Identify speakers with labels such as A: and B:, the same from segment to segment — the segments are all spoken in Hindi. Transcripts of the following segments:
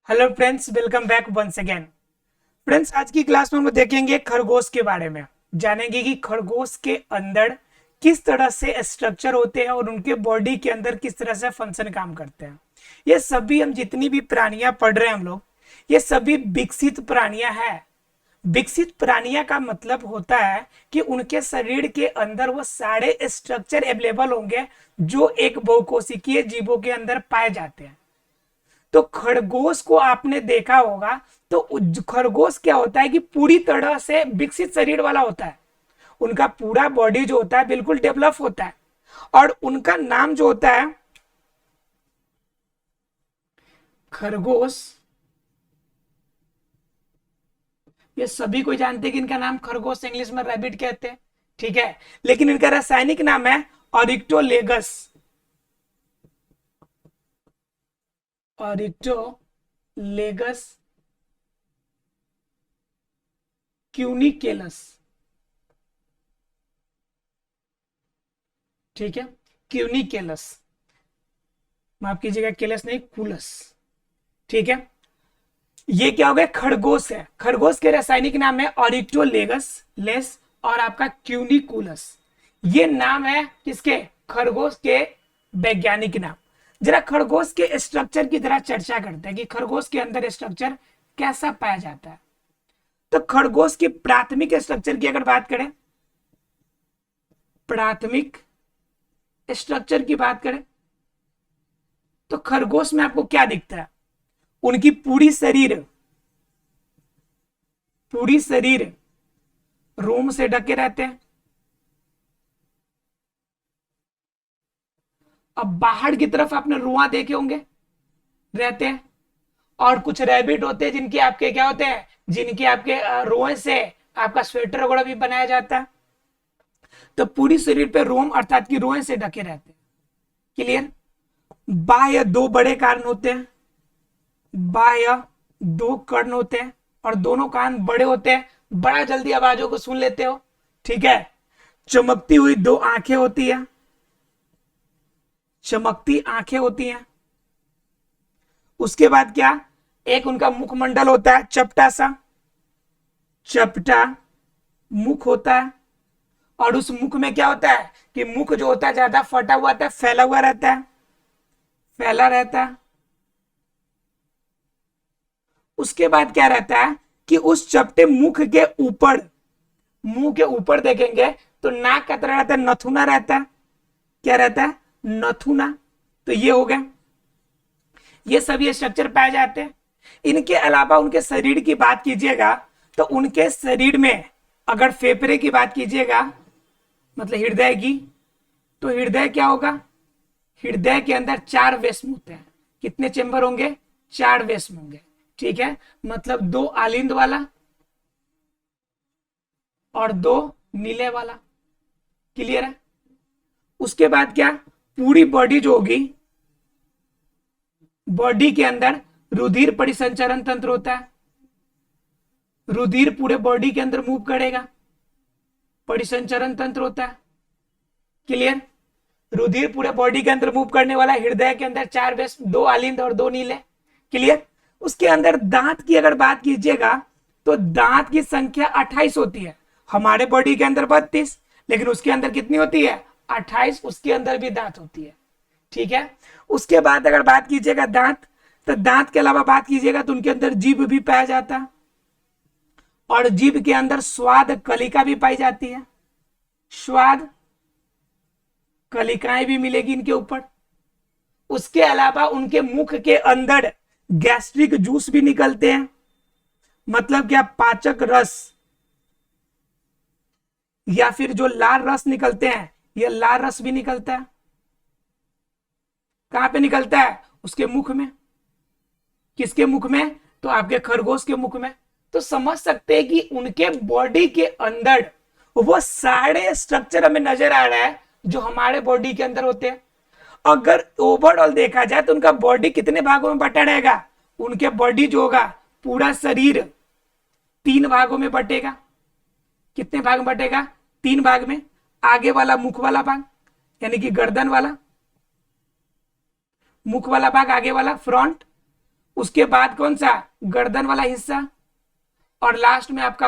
A: Hello friends, welcome back once again. Friends, आज की क्लास में हम देखेंगे खरगोश के बारे में। जानेंगे कि खरगोश के अंदर किस तरह से स्ट्रक्चर होते हैं और उनके बॉडी के अंदर किस तरह से फंक्शन काम करते हैं। ये सभी हम जितनी भी प्राणियां पढ़ रहे हैं हम लोग, ये सभी विकसित प्राणियां हैं। विकसित प्राणियां का मतलब होता है कि उनके शरीर के अंदर वो सारे स्ट्रक्चर अवेलेबल होंगे जो एक बहुकोशिकीय जीवों के अंदर पाए जाते हैं। तो खरगोश को आपने देखा होगा, तो खरगोश क्या होता है कि पूरी तरह से विकसित शरीर वाला होता है। उनका पूरा बॉडी जो होता है बिल्कुल डेवलप होता है और उनका नाम जो होता है खरगोश। ये सभी को जानते हैं कि इनका नाम खरगोश, इंग्लिश में रैबिट कहते हैं, ठीक है। लेकिन इनका रासायनिक नाम है ऑरिक्टोलेगस। ऑरिक्टोलेगस क्यूनिकेलस, ठीक है। क्यूनिकेलस, माफ कीजिएगा, केलस नहीं, कुलस, ठीक है। ये क्या हो गया? खरगोश है। खरगोश के रासायनिक नाम है ऑरिक्टोलेगस लेस और आपका क्यूनिकुलस। ये नाम है किसके? खरगोश के वैज्ञानिक नाम। जरा खरगोश के स्ट्रक्चर की तरह चर्चा करते हैं कि खरगोश के अंदर स्ट्रक्चर कैसा पाया जाता है। तो खरगोश की प्राथमिक स्ट्रक्चर की अगर बात करें, प्राथमिक स्ट्रक्चर की बात करें तो खरगोश में आपको क्या दिखता है? उनकी पूरी शरीर रोम से ढके रहते हैं। अब बाहर की तरफ आपने रुआ देखे होंगे, रहते हैं। और कुछ रैबिट होते हैं जिनके आपके क्या होते हैं, जिनके आपके रोए से आपका स्वेटर वगैरह भी बनाया जाता है। तो पूरी शरीर पे रोम अर्थात की रोए से ढके रहते हैं। क्लियर? बाह्य दो बड़े कारण होते हैं, बाह्य दो कर्ण होते हैं और दोनों कान बड़े होते हैं, बड़ा जल्दी आवाजों को सुन लेते हो, ठीक है। चमकती हुई दो आंखें होती है, चमकती आंखें होती हैं। उसके बाद क्या, एक उनका मुखमंडल होता है, चपटा सा, चपटा मुख होता है। और उस मुख में क्या होता है कि मुख जो होता है ज्यादा फटा हुआ रहता है, फैला हुआ रहता है, फैला रहता है। उसके बाद क्या रहता है कि उस चपटे मुख के ऊपर, मुंह के ऊपर देखेंगे तो नाक का तरह रहता है, नथुना रहता है। क्या रहता है? नथुना। तो ये हो गया, ये सभी स्ट्रक्चर पाए जाते हैं। इनके अलावा उनके शरीर की बात कीजिएगा तो उनके शरीर में अगर फेफड़े की बात कीजिएगा, मतलब हृदय की, तो हृदय क्या होगा? हृदय के अंदर 4 वेस्म होते हैं। कितने चेंबर होंगे? 4 वेस्म होंगे, ठीक है। मतलब 2 आलिंद वाला और 2 नीले वाला। क्लियर है? उसके बाद क्या, पूरी बॉडी जो होगी, बॉडी के अंदर रुधिर परिसंचरण तंत्र होता है। रुधिर पूरे बॉडी के अंदर मूव करेगा, परिसंचरण तंत्र होता है। क्लियर? रुधिर पूरे बॉडी के अंदर मूव करने वाला। हृदय के अंदर 4 वेस, 2 आलिंद और 2 नीले। क्लियर? उसके अंदर दांत की अगर बात कीजिएगा तो दांत की संख्या 28 होती है। हमारे बॉडी के अंदर 32, लेकिन उसके अंदर कितनी होती है? 28। उसके अंदर भी दांत होती है, ठीक है। उसके बाद अगर बात कीजिएगा दांत, तो दांत के अलावा बात कीजिएगा तो उनके अंदर जीभ भी पाया जाता है और जीभ के अंदर स्वाद कलिका भी पाई जाती है। स्वाद कलिकाएं भी मिलेगी इनके ऊपर। उसके अलावा उनके मुख के अंदर गैस्ट्रिक जूस भी निकलते हैं। मतलब क्या, पाचक रस या फिर जो लाल रस निकलते हैं, यह लाल रस भी निकलता है। कहां पे निकलता है? उसके मुख में। किसके मुख में? तो आपके खरगोश के मुख में। तो समझ सकते हैं कि उनके बॉडी के अंदर वो सारे स्ट्रक्चर हमें नजर आ रहा है जो हमारे बॉडी के अंदर होते हैं। अगर ओवरऑल देखा जाए तो उनका बॉडी कितने भागों में बटा रहेगा? उनके बॉडी जो होगा, पूरा शरीर 3 भागों में बटेगा। कितने भाग में बटेगा? 3 भाग में। आगे वाला मुख वाला भाग, यानी कि गर्दन वाला, मुख वाला भाग, आगे वाला फ्रंट। उसके बाद कौन सा, गर्दन वाला हिस्सा, और लास्ट में आपका,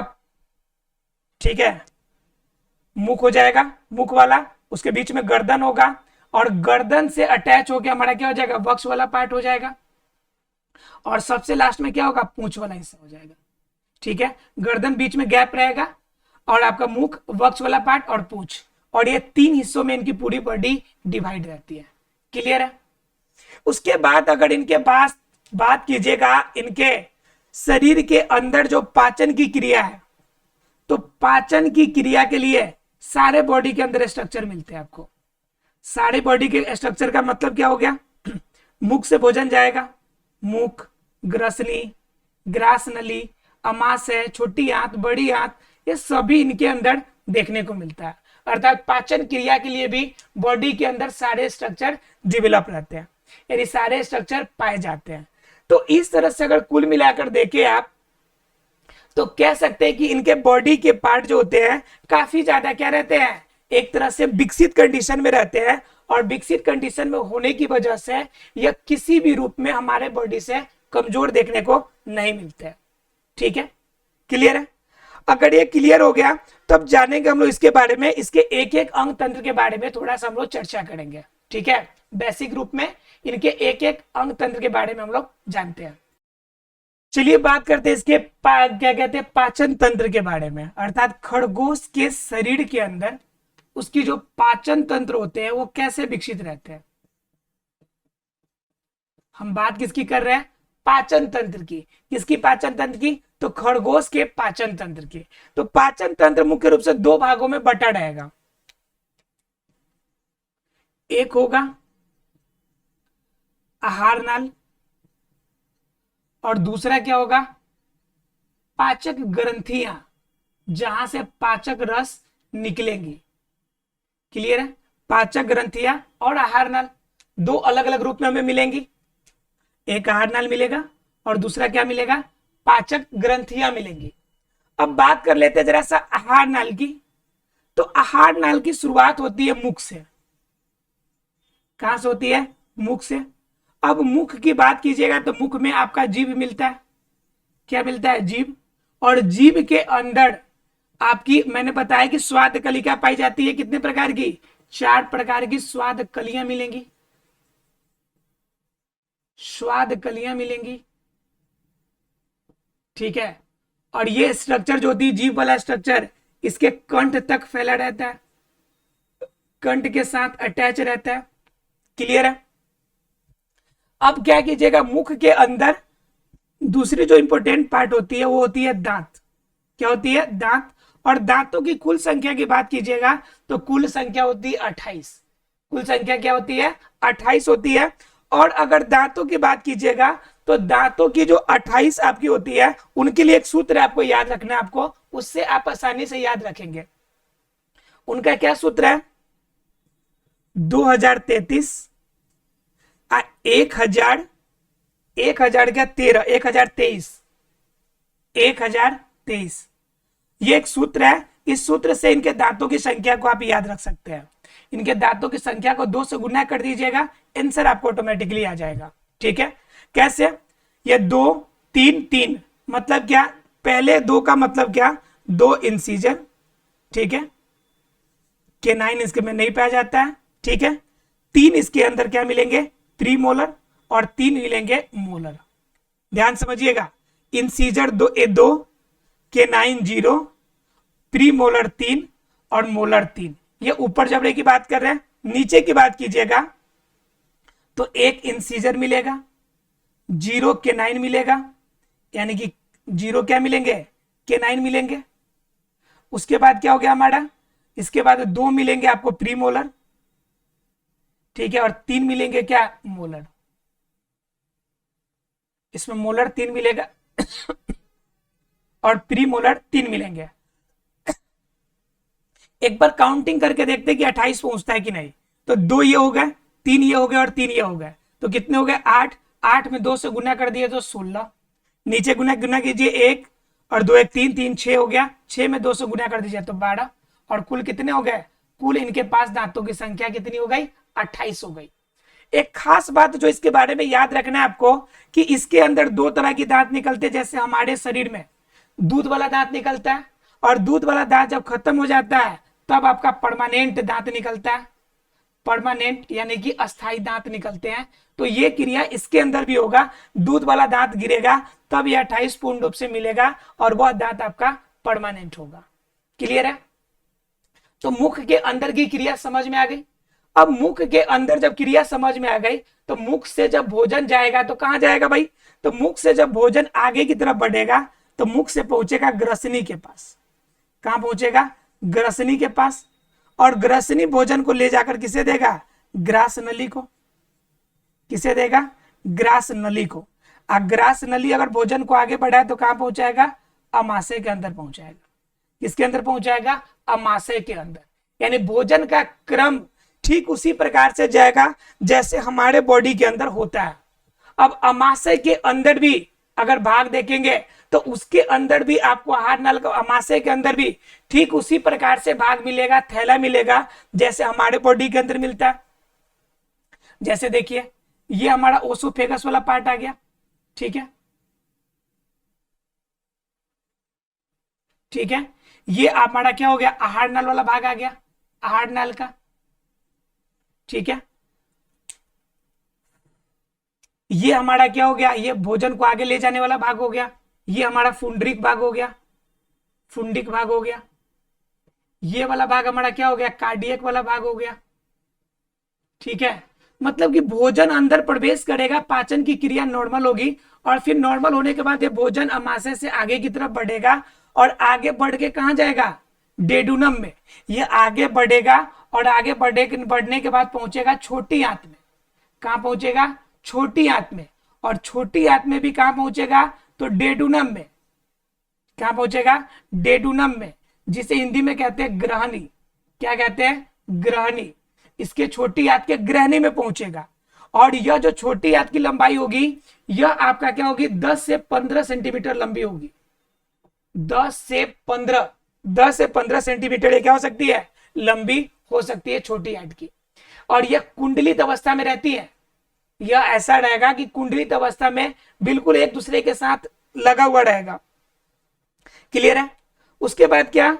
A: ठीक है, मुख हो जाएगा, मुख वाला, उसके बीच में गर्दन होगा, और गर्दन से अटैच होकर हमारा क्या हो जाएगा, वक्ष वाला पार्ट हो जाएगा, और सबसे लास्ट में क्या होगा, पूंछ वाला हिस्सा हो जाएगा। ठीक है, गर्दन बीच में गैप रहेगा, और आपका मुख, वक्ष वाला पार्ट और पूंछ, और ये 3 हिस्सों में इनकी पूरी बॉडी डिवाइड रहती है। क्लियर है? उसके बाद अगर इनके पास बात कीजिएगा इनके शरीर के अंदर जो पाचन की क्रिया है, तो पाचन की क्रिया के लिए सारे बॉडी के अंदर स्ट्रक्चर मिलते हैं आपको। सारे बॉडी के स्ट्रक्चर का मतलब क्या हो गया, मुख से भोजन जाएगा, मुख, ग्रसनी, ग्रास नली, अमाशय, छोटी आंत, बड़ी आंत, ये सभी इनके अंदर देखने को मिलता है। अर्थात पाचन क्रिया के लिए भी बॉडी के अंदर सारे स्ट्रक्चर डेवलप रहते हैं, यानी सारे स्ट्रक्चर पाए जाते हैं। तो इस तरह से अगर कुल मिलाकर देखें आप, तो कह सकते हैं कि इनके बॉडी के पार्ट जो होते हैं काफी ज्यादा क्या रहते हैं, एक तरह से विकसित कंडीशन में रहते हैं, और विकसित कंडीशन में होने की वजह से यह किसी भी रूप में हमारे बॉडी से कमजोर देखने को नहीं मिलते हैं। ठीक है, क्लियर है? अगर ये क्लियर हो गया तब जानेंगे हम लोग इसके बारे में, इसके एक एक अंग तंत्र के बारे में थोड़ा सा हम लोग चर्चा करेंगे। ठीक है, बेसिक रूप में इनके एक एक अंग तंत्र के बारे में हम लोग जानते हैं। चलिए बात करते हैं इसके क्या कहते हैं, पाचन तंत्र के बारे में। अर्थात खरगोश के शरीर के अंदर उसकी जो पाचन तंत्र होते हैं वो कैसे विकसित रहते हैं। हम बात किसकी कर रहे हैं, पाचन तंत्र की। किसकी पाचन तंत्र की, तो खरगोश के पाचन तंत्र की। तो पाचन तंत्र मुख्य रूप से 2 भागों में बटा रहेगा। एक होगा आहार नाल, और दूसरा क्या होगा, पाचक ग्रंथियां, जहां से पाचक रस निकलेंगी। क्लियर है? पाचक ग्रंथियां और आहार नाल 2 अलग अलग रूप में हमें मिलेंगी। एक आहार नाल मिलेगा और दूसरा क्या मिलेगा, पाचक ग्रंथियां मिलेंगी। अब बात कर लेते हैं जरा सा आहार नाल की। तो आहार नाल की शुरुआत होती है मुख से। कहां से होती है, मुख से। अब मुख की बात कीजिएगा तो मुख में आपका जीभ मिलता है। क्या मिलता है, जीभ। और जीभ के अंदर आपकी, मैंने बताया कि स्वाद कलिका पाई जाती है। कितने प्रकार की, 4 प्रकार की स्वाद कलियां मिलेंगी। स्वाद कलियां मिलेंगी। ठीक है, और ये स्ट्रक्चर जो होती है, जीभ वाला स्ट्रक्चर, इसके कंठ तक फैला रहता है, कंठ के साथ अटैच रहता है। क्लियर है? अब क्या कीजिएगा, मुख के अंदर दूसरी जो इंपॉर्टेंट पार्ट होती है वो होती है दांत। क्या होती है, दांत। और दांतों की कुल संख्या की बात कीजिएगा तो कुल संख्या होती है 28। कुल संख्या क्या होती है, 28 होती है। और अगर दांतों की बात कीजिएगा तो दांतों की जो 28 आपकी होती है, उनके लिए एक सूत्र आपको याद रखना है, आपको उससे आप आसानी से याद रखेंगे। उनका क्या सूत्र है, 2033 1000 क्या 13 1023 ये एक सूत्र है। इस सूत्र से इनके दांतों की संख्या को आप याद रख सकते हैं। इनके दांतों की संख्या को 2 से गुना कर दीजिएगा, आंसर आपको ऑटोमेटिकली आ जाएगा। ठीक है, कैसे, ये 2 3 3 मतलब क्या, पहले 2 का मतलब क्या, 2 इंसीजर। ठीक है, K9 इसके में नहीं पाया जाता है। ठीक है, 3 इसके अंदर क्या मिलेंगे, प्रीमोलर, और 3 मिलेंगे मोलर। ध्यान समझिएगा, इंसीजर 2 K9 0, प्रीमोलर 3 और मोलर 3। ये ऊपर जबड़े की बात कर रहे हैं। नीचे की बात कीजिएगा तो 1 इंसीजर मिलेगा, 0 K9 मिलेगा, यानी कि 0 क्या मिलेंगे, K9 मिलेंगे। उसके बाद क्या हो गया हमारा, इसके बाद 2 मिलेंगे आपको प्रीमोलर। ठीक है, और 3 मिलेंगे क्या, मोलर। इसमें मोलर 3 मिलेगा और प्रीमोलर 3 मिलेंगे। एक बार काउंटिंग करके देखते हैं कि 28 पहुंचता है कि नहीं। तो 2 ये हो गए, 3 ये हो गए और 3 ये हो गए, तो कितने हो गए, 8। 8 में 2 से गुना कर दिए तो 16। नीचे गुना कीजिए, 1 और 2 1 3 3 6 हो गया। 6 में 2 से गुना कर दीजिए तो 12। और कुल कितने हो गए, कुल इनके पास दांतों की संख्या कितनी हो गई, 28 हो गई। एक खास बात जो इसके बारे में याद रखना है आपको कि इसके अंदर दो तरह की दांत निकलते हैं। जैसे हमारे शरीर में दूध वाला दांत निकलता है, और दूध वाला दांत जब खत्म हो जाता है तब आपका परमानेंट दांत निकलता है। परमानेंट यानी कि अस्थाई दांत निकलते हैं। तो ये क्रिया इसके अंदर भी होगा। दूध वाला दांत गिरेगा तब यह 28 पूर्ण रूप से मिलेगा और वह दांत आपका परमानेंट होगा। क्लियर है? तो मुख के अंदर की क्रिया समझ में आ गई। अब मुख के अंदर जब क्रिया समझ में आ गई तो मुख से जब भोजन जाएगा तो कहां जाएगा भाई? तो मुख से जब भोजन आगे की तरफ बढ़ेगा तो मुख से पहुंचेगा ग्रसनी के पास। कहां पहुंचेगा? ग्रसनी के पास। और ग्रसनी भोजन को ले जाकर किसे देगा? ग्रास नली को। किसे देगा? ग्रास नली को। ग्रास नली अगर भोजन को आगे बढ़ाए तो कहां पहुंचाएगा? अमाशय के अंदर पहुंचाएगा। किसके अंदर पहुंचाएगा? अमाशय के अंदर। यानी भोजन का क्रम ठीक उसी प्रकार से जाएगा जैसे हमारे बॉडी के अंदर होता है। अब अमाशय के अंदर भी अगर भाग देखेंगे तो उसके अंदर भी आपको आहार नल का, अमाशय के अंदर भी ठीक उसी प्रकार से भाग मिलेगा, थैला मिलेगा जैसे हमारे बॉडी के अंदर मिलता है। जैसे देखिए ये हमारा ओसोफेगस वाला पार्ट आ गया। ठीक है, ठीक है। ये हमारा क्या हो गया? आहार नल वाला भाग आ गया, आहार नल का। ठीक है, ये हमारा क्या हो गया? ये भोजन को आगे ले जाने वाला भाग हो गया। ये हमारा फुंडरिक भाग हो गया, फुंडिक भाग हो गया। ये वाला भाग हमारा क्या हो गया? कार्डियक वाला भाग हो गया। ठीक है, मतलब कि भोजन अंदर प्रवेश करेगा, पाचन की क्रिया नॉर्मल होगी और फिर नॉर्मल होने के बाद ये भोजन अमाशय से आगे की तरफ बढ़ेगा और आगे बढ़ के कहां जाएगा? डेडुनम में। ये आगे बढ़ेगा और आगे बढ़ने के बाद पहुंचेगा छोटी आंत में। कहां पहुंचेगा? छोटी आंत में। और छोटी आंत में भी कहां पहुंचेगा? तो डेडुनम में। कहां पहुंचेगा? डेडुनम में, जिसे हिंदी में कहते हैं ग्रहणी। क्या कहते हैं? ग्रहणी। इसके छोटी आंत के ग्रहणी में पहुंचेगा। और यह जो छोटी आंत की लंबाई होगी यह आपका क्या होगी? 10 से 15 सेंटीमीटर लंबी होगी। 10 से 15 सेंटीमीटर ये क्या हो सकती है? लंबी हो सकती है छोटी आंत की। और यह कुंडलित अवस्था में रहती है। यह ऐसा रहेगा कि कुंडलित अवस्था में बिल्कुल एक दूसरे के साथ लगा हुआ रहेगा। क्लियर है? उसके बाद क्या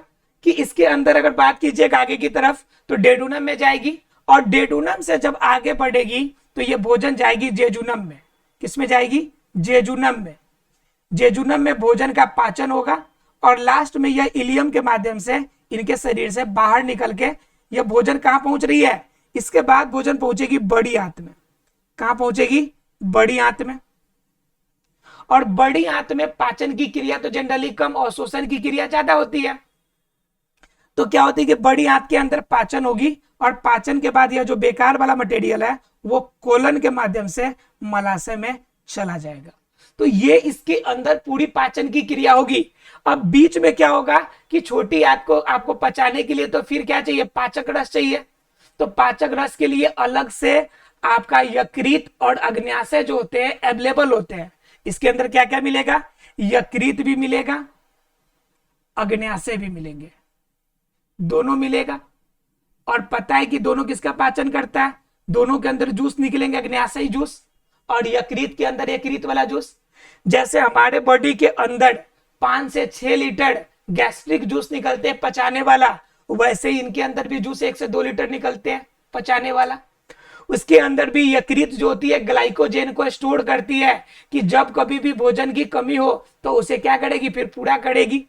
A: कि इसके अंदर अगर बात कीजिएगा आगे की तरफ तो डेडुनम में जाएगी और डेडुनम से जब आगे बढ़ेगी तो ये भोजन जाएगी जेजुनम में। किसमें जाएगी? जेजुनम में। जेजुनम में भोजन का पाचन होगा और लास्ट में यह इलियम के माध्यम से इनके शरीर से बाहर निकल के यह भोजन कहां पहुंच रही है? इसके बाद भोजन पहुंचेगी बड़ी आंत में। कहां पहुंचेगी? बड़ी आंत में। और बड़ी आंत में पाचन की क्रिया तो जनरली कम और शोषण की क्रिया ज्यादा होती है। तो क्या होती है कि बड़ी आंत के अंदर पाचन होगी और पाचन के बाद यह जो बेकार वाला मटेरियल है वो कोलन के माध्यम से मलाशय में चला जाएगा। तो ये इसके अंदर पूरी पाचन की क्रिया होगी। अब बीच में क्या होगा कि छोटी आंत को आपको पचाने के लिए तो फिर क्या चाहिए? पाचक रस चाहिए। तो पाचक रस के लिए अलग से आपका यकृत और अग्न्याशय जो होते हैं अवेलेबल होते हैं। इसके अंदर क्या क्या मिलेगा? यकृत भी मिलेगा, अग्न्याशय भी मिलेंगे, दोनों मिलेगा। और पता है कि दोनों किसका पाचन करता है? दोनों के अंदर जूस निकलेंगे, अग्न्याशयी जूस और यकृत के अंदर यकृत वाला जूस। जैसे हमारे बॉडी के अंदर 5 से 6 लीटर गैस्ट्रिक जूस निकलते हैं पचाने वाला, वैसे ही इनके अंदर भी जूस 1 से 2 लीटर निकलते हैं पचाने वाला। उसके अंदर भी यकृत जो होती है ग्लाइकोजेन को स्टोर करती है कि जब कभी भी भोजन की कमी हो तो उसे क्या करेगी? फिर पूरा करेगी।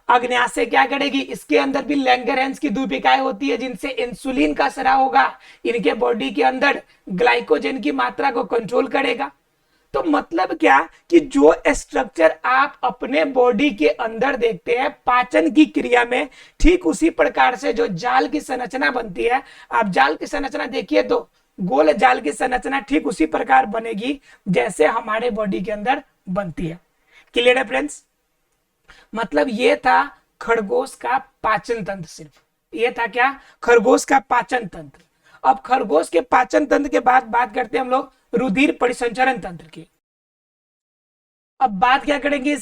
A: अग्न्याशय क्या करेगी? इसके अंदर भी लैंगरहैंस की दूपिकाएं होती है जिनसे इंसुलिन का स्राव होगा, इनके बॉडी के अंदर ग्लाइकोजेन की मात्रा को कंट्रोल करेगा। तो मतलब क्या कि जो स्ट्रक्चर आप अपने बॉडी के अंदर देखते हैं पाचन की क्रिया में, ठीक उसी प्रकार से जो जाल की संरचना बनती है, आप जाल की संरचना देखिए तो गोल जाल की संरचना ठीक उसी प्रकार बनेगी जैसे हमारे बॉडी के अंदर बनती है। क्लियर है फ्रेंड्स? मतलब ये था खरगोश का पाचन तंत्र। सिर्फ ये था क्या? खरगोश का पाचन तंत्र। अब खरगोश के पाचन तंत्र के बाद बात करते हैं हम लोग रुधिर परिसंचरण तंत्र की। अब बात क्या करेंगे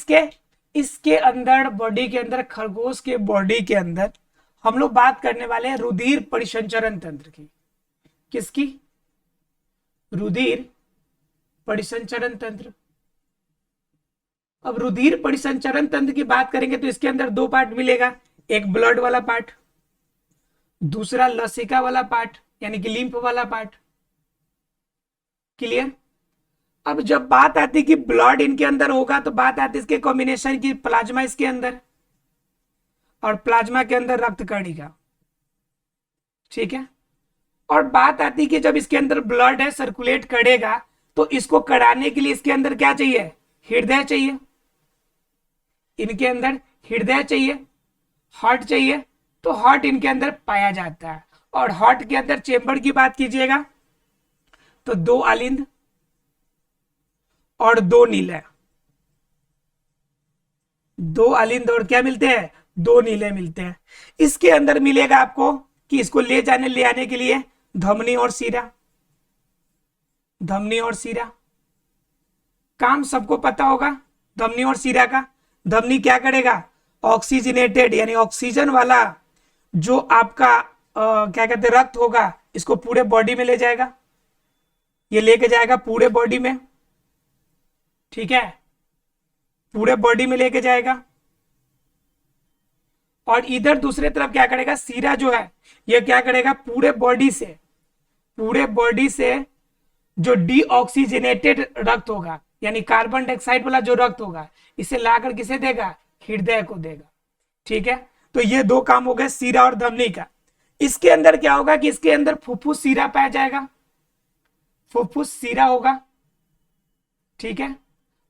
A: इसके अंदर बॉडी के अंदर, खरगोश के बॉडी के अंदर हम लोग बात करने वाले हैं रुधिर परिसंचरण तंत्र की। किसकी? रुधिर परिसंचरण तंत्र। अब रुधिर परिसंचरण तंत्र की बात करेंगे तो इसके अंदर दो पार्ट मिलेगा, एक ब्लड वाला पार्ट, दूसरा लसिका वाला पार्ट यानी कि लिम्फ वाला पार्ट। क्लियर। अब जब बात आती कि ब्लड इनके अंदर होगा तो बात आती इसके कॉम्बिनेशन की, प्लाज्मा इसके अंदर और प्लाज्मा के अंदर रक्त कणिका। ठीक है। और बात आती कि जब इसके अंदर ब्लड है सर्कुलेट करेगा तो इसको कराने के लिए इसके अंदर क्या चाहिए, हृदय चाहिए, इनके अंदर हृदय चाहिए, हार्ट चाहिए। तो हार्ट इनके अंदर पाया जाता है। और हार्ट के अंदर चेंबर की बात कीजिएगा तो दो आलिंद और दो नीले, दो आलिंद और क्या मिलते हैं, दो नीले मिलते हैं। इसके अंदर मिलेगा आपको कि इसको ले जाने ले आने के लिए धमनी और सीरा, धमनी और सीरा। काम सबको पता होगा धमनी और सीरा का। धमनी क्या करेगा, ऑक्सीजनेटेड यानी ऑक्सीजन वाला जो आपका क्या कहते हैं रक्त होगा इसको पूरे बॉडी में ले जाएगा, ये लेके जाएगा पूरे बॉडी में। ठीक है, पूरे बॉडी में लेके जाएगा। और इधर दूसरे तरफ क्या करेगा, सीरा जो है ये क्या करेगा, पूरे बॉडी से, पूरे बॉडी से जो डीऑक्सीजनेटेड रक्त होगा यानी कार्बन डाइऑक्साइड वाला जो रक्त होगा इसे लाकर किसे देगा, हृदय को देगा। ठीक है, तो ये दो काम हो गए सीरा और धमनी का। इसके अंदर क्या होगा कि इसके अंदर फुफ्फुस सीरा पाया जाएगा, फुफ्फुस सीरा होगा। ठीक है,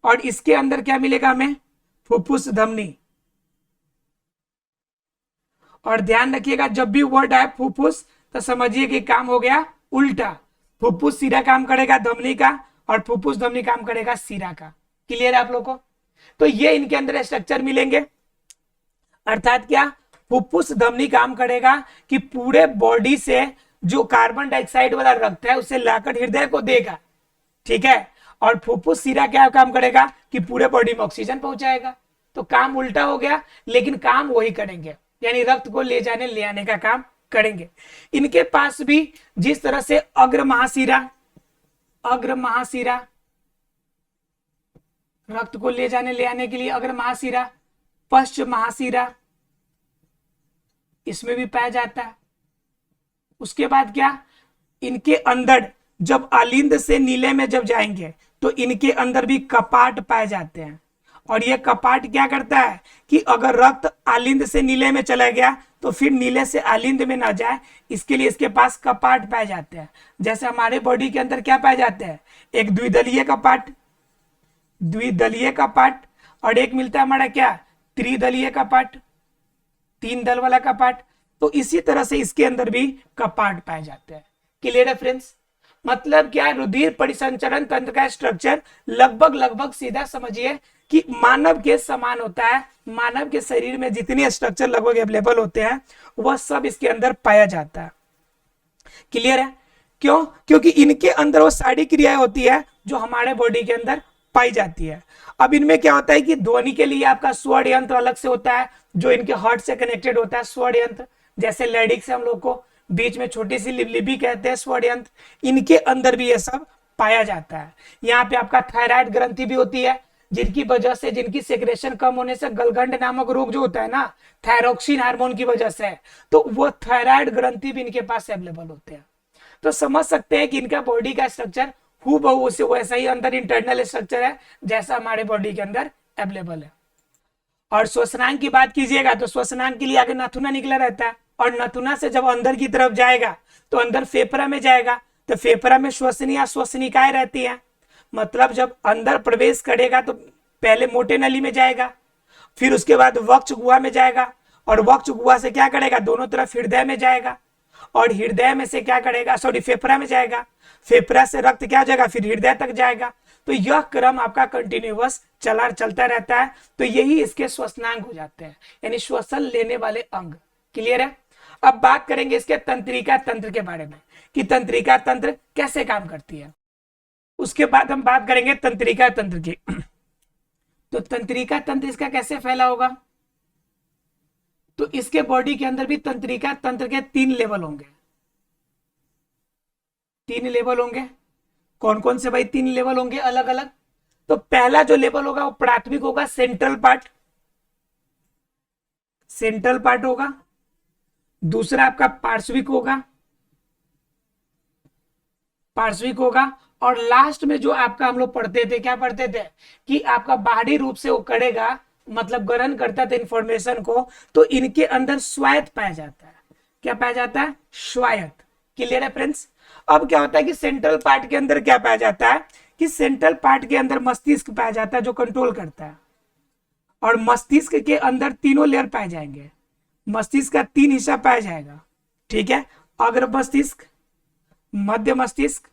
A: और इसके अंदर क्या मिलेगा हमें, फुफ्फुस धमनी। और ध्यान रखिएगा जब भी वर्ड आए फुफ्फुस तो समझिए कि काम हो गया उल्टा, फुफ्फुस सीरा काम करेगा धमनी का और फुफ्फुस धमनी काम करेगा सीरा का। क्लियर है आप लोग को। तो ये इनके अंदर स्ट्रक्चर मिलेंगे। अर्थात क्या, फुफ्फुस धमनी काम करेगा कि पूरे बॉडी से जो कार्बन डाइऑक्साइड वाला रक्त है उसे लाकर हृदय को देगा। ठीक है, और फुफ्फुस सीरा क्या काम करेगा कि पूरे बॉडी में ऑक्सीजन पहुंचाएगा। तो काम उल्टा हो गया लेकिन काम वही करेंगे, यानी रक्त को ले जाने ले आने का काम करेंगे। इनके पास भी जिस तरह से अग्र महाशिरा, अग्र महाशिरा रक्त को ले जाने ले आने के लिए अग्र महाशिरा, पश्च महाशिरा इसमें भी पाया जाता है। उसके बाद क्या, इनके अंदर जब आलिंद से नीले में जब जाएंगे तो इनके अंदर भी कपाट पाए जाते हैं। और यह कपाट क्या करता है कि अगर रक्त आलिंद से नीले में चला गया तो फिर नीले से आलिंद में ना जाए, इसके लिए इसके पास कपाट पाए जाते हैं। जैसे हमारे बॉडी के अंदर क्या पाए जाते हैं, एक द्विदलीय कपाट, द्विदलीय कपाट, और एक मिलता है हमारा क्या, त्रिदलीय कपाट, तीन दल वाला कपाट। तो इसी तरह से इसके अंदर भी कपाट पाए जाते हैं। क्लियर है फ्रेंड्स। मतलब क्या, रुधिर परिसंचरण तंत्र का स्ट्रक्चर लगभग लगभग सीधा समझिए कि मानव के समान होता है। मानव के शरीर में जितने स्ट्रक्चर लगभग अवेलेबल होते हैं वह सब इसके अंदर पाया जाता है। क्लियर है। क्यों, क्योंकि इनके अंदर वो सारी क्रियाएं होती है जो हमारे बॉडी के अंदर पाई जाती है। अब इनमें क्या होता है कि ध्वनि के लिए आपका स्वर यंत्र अलग से होता है जो इनके हार्ट से कनेक्टेड होता है, स्वर यंत्र। जैसे लेडिक्स हम लोग को बीच में छोटी सी लिबलिबी कहते हैं, स्वर यंत्र। इनके अंदर भी ये सब पाया जाता है। यहाँ पे आपका थायराइड ग्रंथि भी होती है जिनकी वजह से, जिनकी सेक्रेशन कम होने से गलगंड नामक रोग जो होता है ना, थायरोक्सिन हार्मोन की वजह से, तो वो थायराइड ग्रंथि भी इनके पास अवेलेबल होते हैं। तो समझ सकते हैं कि इनका बॉडी का स्ट्रक्चर हूबहू से वैसा ही अंदर इंटरनल स्ट्रक्चर है जैसा हमारे बॉडी के अंदर अवेलेबल है। और श्वसनांग की बात कीजिएगा तो श्वसनांग के लिए आगे नथुना निकला रहता है, और नथुना से जब अंदर की तरफ जाएगा तो अंदर फेफड़ा में जाएगा, तो फेफड़ा में श्वसनी श्वसनिकाएं रहती हैं। मतलब जब अंदर प्रवेश करेगा तो पहले मोटे नली में जाएगा, फिर उसके बाद वक्ष गुहा में जाएगा, और वक्ष गुहा से क्या करेगा, दोनों तरफ हृदय में जाएगा, और हृदय में से क्या करेगा, सॉरी फेफड़ा में जाएगा, फेफड़ा से रक्त क्या जाएगा, फिर हृदय तक जाएगा। तो यह क्रम आपका कंटिन्यूअस चलता रहता है। तो यही इसके श्वसनांग हो जाते हैं, यानी श्वसन लेने वाले अंग। क्लियर है। अब बात करेंगे इसके तंत्रिका तंत्र के बारे में कि तंत्रिका तंत्र कैसे काम करती है। उसके बाद हम बात करेंगे तंत्रिका तंत्र की। तो तंत्रिका तंत्र इसका कैसे फैला होगा, तो इसके बॉडी के अंदर भी तंत्रिका तंत्र के 3 लेवल होंगे, 3 लेवल होंगे। कौन कौन से भाई 3 लेवल होंगे अलग अलग। तो पहला जो लेवल होगा वो प्राथमिक होगा, सेंट्रल पार्ट, सेंट्रल पार्ट होगा। दूसरा आपका पार्श्विक होगा, पार्श्विक होगा। और लास्ट में जो आपका हम लोग पढ़ते थे, क्या पढ़ते थे कि आपका बाहरी रूप से वो करेगा, मतलब ग्रहण करता था इंफॉर्मेशन को, तो इनके अंदर स्वायत्त पाया जाता है। क्या पाया जाता है? स्वायत्त। क्लियर है फ्रेंड्स? अब क्या होता है कि सेंट्रल पार्ट के अंदर क्या पाया जाता है कि सेंट्रल पार्ट के अंदर मस्तिष्क पाया जाता है जो कंट्रोल करता है। और मस्तिष्क के अंदर तीनों लेयर पाए जाएंगे। मस्तिष्क का 3 हिस्सा पाया जाएगा, ठीक है? अग्र मस्तिष्क, मध्य मस्तिष्क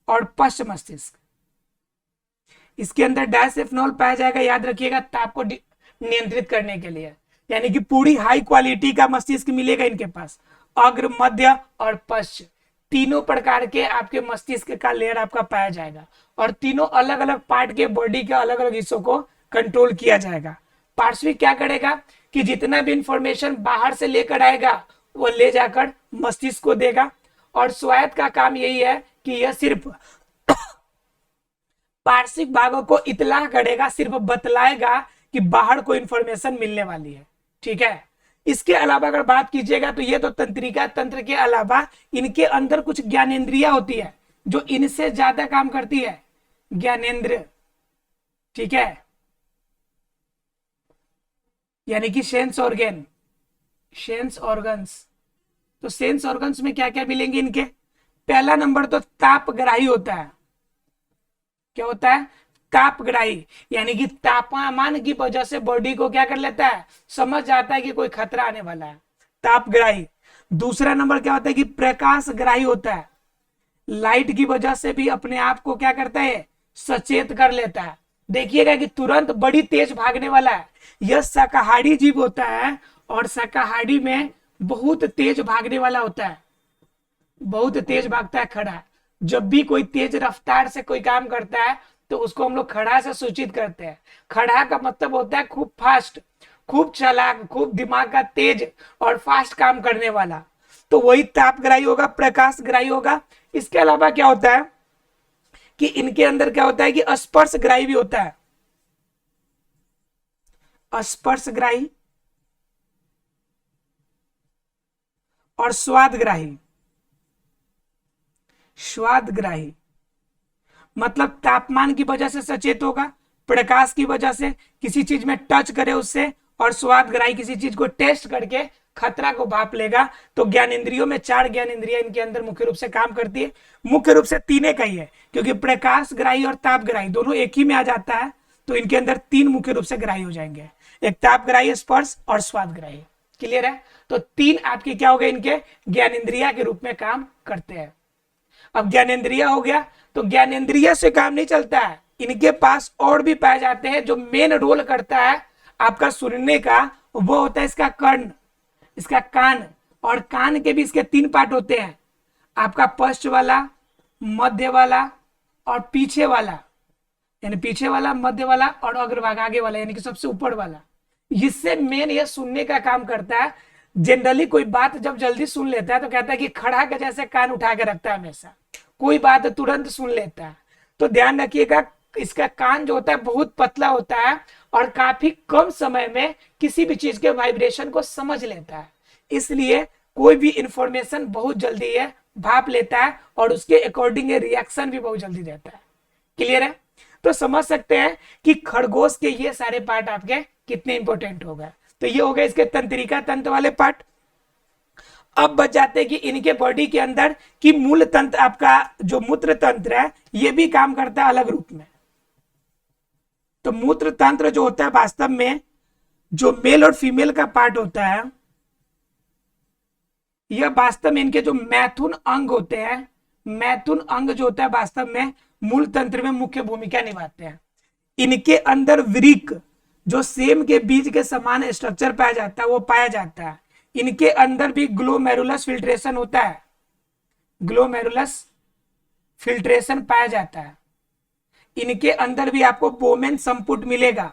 A: और पश्च मस्तिष्क। इसके अंदर डायसेफेनॉल पाया जाएगा, याद रखिएगा, ताप को नियंत्रित करने के लिए। यानी कि पूरी हाई क्वालिटी का मस्तिष्क मिलेगा इनके पास। अग्र, मध्य और पश्च, तीनों प्रकार के आपके मस्तिष्क का लेयर आपका पाया जाएगा। और तीनों अलग अलग पार्ट के बॉडी के अलग अलग हिस्सों को कंट्रोल किया जाएगा। पार्श्विक क्या करेगा कि जितना भी इंफॉर्मेशन बाहर से लेकर आएगा वो ले जाकर मस्तिष्क को देगा। और स्वायत्त का काम यही है कि यह सिर्फ पार्श्विक भागों को इतला करेगा, सिर्फ बतलाएगा कि बाहर कोई इंफॉर्मेशन मिलने वाली है, ठीक है? इसके अलावा अगर बात कीजिएगा तो ये तो तंत्रिका तंत्र के अलावा इनके अंदर कुछ ज्ञानेंद्रिया होती है जो इनसे ज्यादा काम करती है, ज्ञानेंद्र, ठीक है? यानी कि सेंस ऑर्गन, सेंस ऑर्गन्स। तो सेंस ऑर्गन्स में क्या क्या मिलेंगे इनके? पहला नंबर तो तापग्राही होता है। क्या होता है? तापग्राही, यानी कि तापमान की वजह से बॉडी को क्या कर लेता है, समझ जाता है कि कोई खतरा आने वाला है, तापग्राही। दूसरा नंबर क्या होता है कि प्रकाशग्राही होता है। लाइट की वजह से भी अपने आप को क्या करता है, सचेत कर लेता है। देखिएगा कि तुरंत बड़ी तेज भागने वाला है। यह शाकाहारी जीव होता है और शाकाहारी में बहुत तेज भागने वाला होता है, बहुत तेज भागता है खड़ा। जब भी कोई तेज रफ्तार से कोई काम करता है तो उसको हम लोग खड़ा से सूचित करते हैं। खड़ा का मतलब होता है खूब फास्ट, खूब चालाक, खूब दिमाग का तेज और फास्ट काम करने वाला। तो वही तापग्राही होगा, प्रकाशग्राही होगा। इसके अलावा क्या होता है कि इनके अंदर क्या होता है कि स्पर्शग्राही भी होता है। स्पर्शग्राही और स्वादग्राही। स्वादग्राही मतलब तापमान की वजह से सचेत होगा, प्रकाश की वजह से किसी चीज में टच करे उससे, और स्वादग्राही किसी चीज को टेस्ट करके खतरा को भाप लेगा। तो ज्ञानेंद्रियों में 4 ज्ञानेंद्रियां इनके अंदर मुख्य रूप से काम करती है। मुख्य रूप से 3 का ही है, क्योंकि प्रकाशग्राही और तापग्राही दोनों एक ही में आ जाता है। तो इनके अंदर 3 मुख्य रूप से ग्राही हो जाएंगे, एक तापग्राही, स्पर्श और स्वादग्राही। क्लियर है? तो 3 आपके क्या हो गए, इनके ज्ञानेंद्रिया के रूप में काम करते हैं। अब ज्ञानेंद्रिया हो गया, तो ज्ञानेंद्रिया से काम नहीं चलता है, इनके पास और भी पाए जाते हैं। जो मेन रोल करता है आपका सुनने का, वो होता है इसका कर्ण, इसका कान। और कान के भी इसके 3 पार्ट होते हैं, आपका पश्च वाला, मध्य वाला और पीछे वाला। यानी पीछे वाला, मध्य वाला और अग्रभाग आगे वाला, यानी कि सबसे ऊपर वाला। इससे मेन ये सुनने का काम करता है। जनरली कोई बात जब जल्दी सुन लेता है तो कहता है कि खड़ा के जैसे कान उठा के रखता है, हमेशा कोई बात तुरंत सुन लेता है। तो ध्यान रखिएगा, इसका कान जो होता है बहुत पतला होता है और काफी कम समय में किसी भी चीज के वाइब्रेशन को समझ लेता है। इसलिए कोई भी इंफॉर्मेशन बहुत जल्दी है भाप लेता है और उसके अकॉर्डिंग रिएक्शन भी बहुत जल्दी देता है। क्लियर है? तो समझ सकते हैं कि खरगोश के ये सारे पार्ट आपके कितने इंपॉर्टेंट हो गए। तो ये हो गए इसके तंत्रिका तंत्र वाले पार्ट। अब बच जाते हैं कि इनके बॉडी के अंदर की मूल तंत्र, आपका जो मूत्र तंत्र है, ये भी काम करता है अलग रूप में। तो मूत्र तंत्र जो होता है वास्तव में जो मेल और फीमेल का पार्ट होता है, यह वास्तव में इनके जो मैथुन अंग होते हैं, मैथुन अंग जो होता है वास्तव में मूल तंत्र में मुख्य भूमिका निभाते हैं। इनके अंदर वृक्क जो सेम के बीज के समान स्ट्रक्चर पाया जाता है वो पाया जाता है। इनके अंदर भी ग्लोमेरुलस फिल्ट्रेशन होता है, ग्लोमेरुलस फिल्ट्रेशन पाया जाता है। इनके अंदर भी आपको बोमेन संपुट मिलेगा,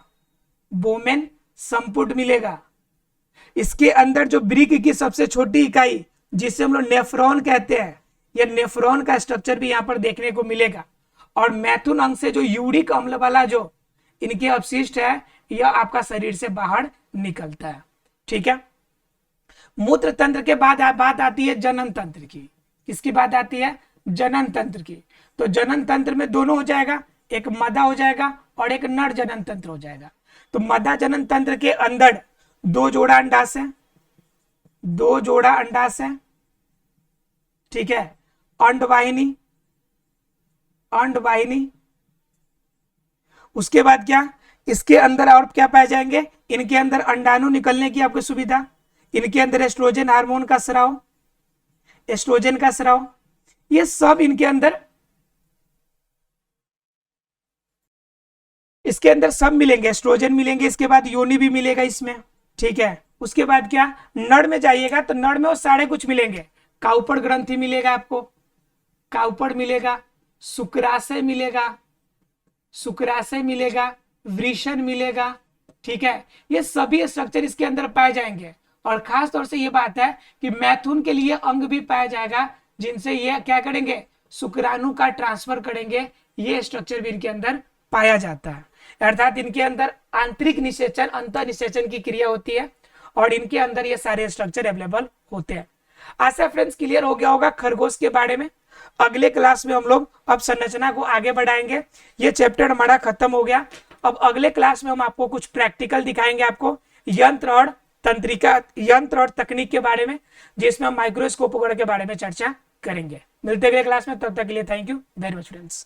A: बोमेन संपुट मिलेगा। इसके अंदर जो वृक्क की सबसे छोटी इकाई जिसे हम लोग नेफ्रॉन कहते हैं, या नेफ्रॉन का स्ट्रक्चर भी यहाँ पर देखने को मिलेगा। और मैथुन अंग से जो यूरिक अम्ल वाला जो इनके अपशिष्ट है यह आपका शरीर से बाहर निकलता है। ठीक है, मूत्र तंत्र के बाद बात आती है जनन तंत्र की। किसकी बात आती है? जनन तंत्र की। तो जनन तंत्र में दोनों हो जाएगा, एक मदा हो जाएगा और एक नर जनन तंत्र हो जाएगा। तो मदा जनन तंत्र के अंदर 2 जोड़ा अंडाशय है, 2 जोड़ा अंडाशय है। ठीक है, अंडवाहिनी, अंडवाहिनी। उसके बाद क्या, इसके अंदर और क्या पाए जाएंगे? इनके अंदर अंडाणु निकलने की आपको सुविधा, इनके अंदर एस्ट्रोजन हार्मोन का स्राव, एस्ट्रोजन का स्राव, ये सब इनके अंदर, इसके अंदर सब मिलेंगे, एस्ट्रोजन मिलेंगे, इसके बाद योनि भी मिलेगा इसमें। ठीक है, उसके बाद क्या, नड़ में जाइएगा तो नड़ में वो सारे कुछ मिलेंगे। काउपड़ ग्रंथि मिलेगा आपको, काउपड़ मिलेगा, शुक्राशय मिलेगा, शुक्राशय मिलेगा, वृषण मिलेगा। ठीक है, ये सभी स्ट्रक्चर इसके अंदर पाए जाएंगे। और खास तौर से ये बात है कि मैथुन के लिए अंग भी पाया जाएगा जिनसे ये क्या करेंगे, शुक्राणु का ट्रांसफर करेंगे। ये स्ट्रक्चर भी इनके अंदर पाया जाता है, अर्थात इनके अंदर आंतरिक निषेचन, अंतर निषेचन की क्रिया होती है और इनके अंदर ये सारे स्ट्रक्चर अवेलेबल होते हैं। आशा फ्रेंड्स क्लियर हो गया होगा खरगोश के बारे में। अगले क्लास में हम लोग अब संरचना को आगे बढ़ाएंगे। ये चैप्टर हमारा खत्म हो गया। अब अगले क्लास में हम आपको कुछ प्रैक्टिकल दिखाएंगे, आपको यंत्र और तंत्रिका, यंत्र और तकनीक के बारे में, जिसमें हम माइक्रोस्कोप वगैरह के बारे में चर्चा करेंगे। मिलते हैं अगले क्लास में, तब तक के लिए thank you very much friends.